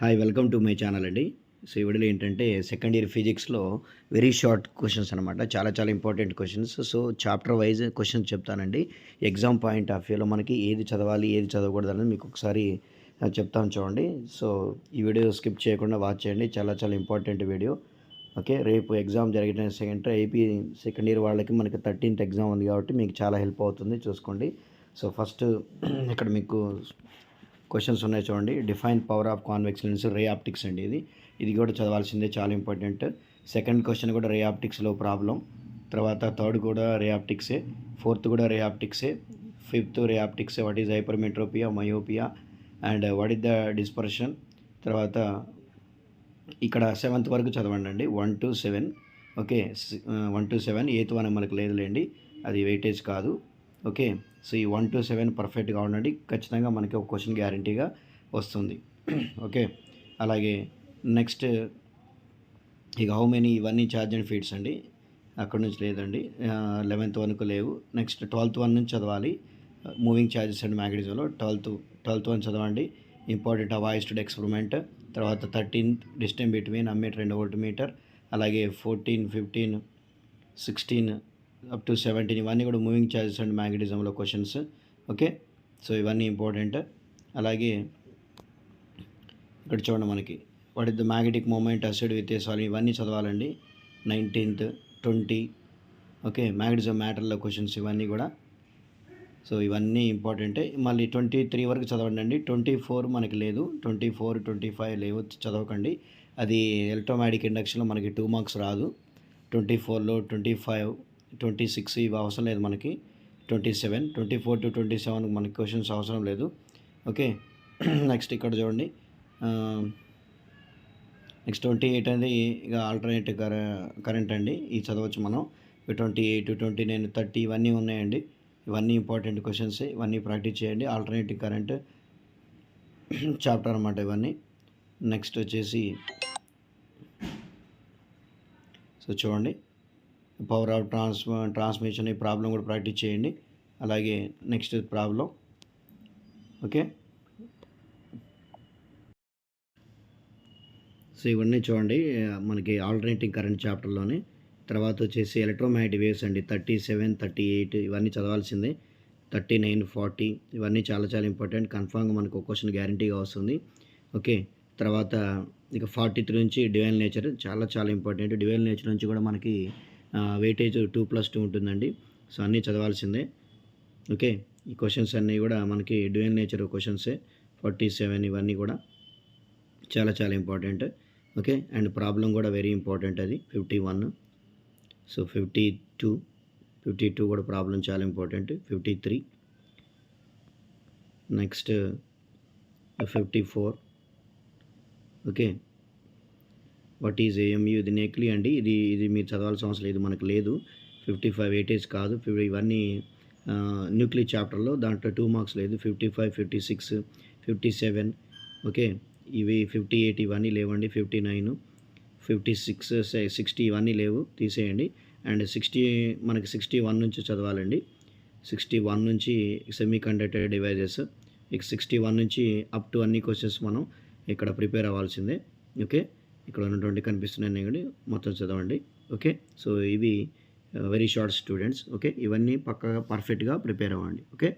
Hi welcome to my channel అండి. So ఈ వీడియోలో ఏంటంటే సెకండ్ ఇయర్ ఫిజిక్స్లో వెరీ షార్ట్ క్వశ్చన్స్ అనమాట. చాలా important questions. So chapter wise questions చెప్తానండి. ఎగ్జామ్ పాయింట్ ఆఫ్ వ్యూలో మనకి ఏది చదవాలి ఏది చదవకూడదు అనేది మీకు ఒకసారి చెప్తాను చూడండి. సో ఈ వీడియో స్కిప్ చేయకుండా వాచ్ చేయండి. చాలా ఇంపార్టెంట్ వీడియో. ఓకే, రేపు ఎగ్జామ్ జరిగిన ఏపీ సెకండ్ ఇయర్ వాళ్ళకి మనకి 13th ఎగ్జామ్ ఉంది కాబట్టి మీకు చాలా హెల్ప్ అవుతుంది, చూసుకోండి. సో ఫస్ట్ ఇక్కడ మీకు క్వశ్చన్స్ ఉన్నాయి చూడండి. Define power of convex lens, ray optics అండి. ఇది కూడా చదవాల్సిందే, చాలా ఇంపార్టెంట్. సెకండ్ క్వశ్చన్ కూడా రే ఆప్టిక్స్లో ప్రాబ్లం. తర్వాత థర్డ్ కూడా రే ఆప్టిక్సే. ఫోర్త్ కూడా రే ఆప్టిక్సే. ఫిఫ్త్ రే ఆప్టిక్సే. What is hypermetropia, myopia and what is the dispersion. తర్వాత ఇక్కడ 7th వరకు చదవండి, 1 to 7. Okay, 1 to 7. 8th one మనకు లేదులేండి, అది వెయిటేజ్ కాదు. ఓకే, సో ఈ 1 to 7 పర్ఫెక్ట్గా ఉండండి. ఖచ్చితంగా మనకి ఒక క్వశ్చన్ గ్యారంటీగా వస్తుంది. ఓకే, అలాగే నెక్స్ట్ ఇక హౌ మెనీ, ఇవన్నీ ఛార్జ్ అండ్ ఫీడ్స్ అండి. అక్కడ నుంచి లేదండి, 11th వరకు లేవు. నెక్స్ట్ 12th వన్ నుంచి చదవాలి. మూవింగ్ ఛార్జెస్ అండ్ మ్యాగ్నెటిజంలో 12th వన్ చదవండి. Important advised experiment. తర్వాత 13th distance between ammeter and volt meter. అలాగే 14, 15, 16 అప్ టు 17 ఇవన్నీ కూడా మూవింగ్ ఛార్జెస్ అండ్ మ్యాగ్నెటిజంలో క్వశ్చన్స్. ఓకే, సో ఇవన్నీ ఇంపార్టెంట్. అలాగే ఇక్కడ చూడండి, మనకి what is the magnetic moment aside with a solid, ఇవన్నీ చదవాలండి. 19th, 20. ఓకే, మ్యాగ్నెటిజం మ్యాటర్లో క్వశ్చన్స్ ఇవన్నీ కూడా. సో ఇవన్నీ ఇంపార్టెంటే. మళ్ళీ 23 వరకు చదవండి అండి. 24 మనకి లేదు, 24, 25 లేవు, చదవకండి. అది ఎలక్ట్రోమాగ్నెటిక్ ఇండక్షన్లో మనకి 2 మార్క్స్ రాదు. 24లో 25, 26 ఇవి అవసరం లేదు మనకి. 27, 24 to 27 మనకి క్వశ్చన్స్ అవసరం లేదు. ఓకే, నెక్స్ట్ ఇక్కడ చూడండి. నెక్స్ట్ 28 అనేది ఇక ఆల్టర్నేటివ్ కరెంట్ అండి, ఇది చదవచ్చు మనం. 28, 29, 30 ఇవన్నీ ఉన్నాయండి. ఇవన్నీ ఇంపార్టెంట్ క్వశ్చన్స్, ఇవన్నీ ప్రాక్టీస్ చేయండి. ఆల్టర్నేటివ్ కరెంట్ చాప్టర్ అన్నమాట ఇవన్నీ. నెక్స్ట్ వచ్చేసి సో చూడండి, పవర్ ఆఫ్ ట్రాన్స్మిషన్, ఈ ప్రాబ్లం కూడా ప్రాక్టీస్ చేయండి. అలాగే నెక్స్ట్ ప్రాబ్లం. ఓకే, సో ఇవన్నీ చూడండి మనకి ఆల్టర్నేటింగ్ కరెంట్ చాప్టర్లోనే. తర్వాత వచ్చేసి ఎలక్ట్రోమాగ్నెటిక్ వేవ్స్ అండి, 37, 38 ఇవన్నీ చదవాల్సిందే. 39, 40 ఇవన్నీ చాలా ఇంపార్టెంట్. కన్ఫామ్గా మనకు ఒక క్వశ్చన్ గ్యారంటీగా వస్తుంది. ఓకే, తర్వాత ఇక 43 నుంచి డివైన్ నేచర్, చాలా ఇంపార్టెంట్. డివైన్ నేచర్ నుంచి కూడా మనకి వెయిటేజ్ 2+2 ఉంటుందండి. సో అన్నీ చదవాల్సిందే. ఓకే, ఈ క్వశ్చన్స్ అన్నీ కూడా మనకి డివైన్ నేచర్ క్వశ్చన్సే. 47 ఇవన్నీ కూడా చాలా ఇంపార్టెంట్. ఓకే, అండ్ ప్రాబ్లం కూడా వెరీ ఇంపార్టెంట్, అది 51. సో 52 కూడా ప్రాబ్లం చాలా important. 53, next 54. Okay, what is AMU, ఇది నెక్లీ అండి. ఇది మీరు చదవాల్సిన అవసరం లేదు, మనకు లేదు. 55 వెయిటేజ్ కాదు. ఇవన్నీ న్యూక్లియర్ చాప్టర్లో, దాంట్లో 2 మార్క్స్ లేదు. 55, 56, 57. ఓకే, ఇవి 58 ఇవన్నీ లేవండి. 59, 56, 60 ఇవన్నీ లేవు, తీసేయండి. అండ్ 60 మనకి 61 నుంచి చదవాలండి. 61 నుంచి సెమీ కండక్టర్ డివైజెస్. ఇక 61 నుంచి అప్ టు అన్ని క్వశ్చన్స్ మనం ఇక్కడ ప్రిపేర్ అవ్వాల్సిందే. ఓకే, ఇక్కడ ఉన్నటువంటి కనిపిస్తున్నాయి కూడా మొత్తం చదవండి. ఓకే, సో ఇవి వెరీ షార్ట్ స్టూడెంట్స్. ఓకే, ఇవన్నీ పక్కగా పర్ఫెక్ట్గా ప్రిపేర్ అవ్వండి. ఓకే.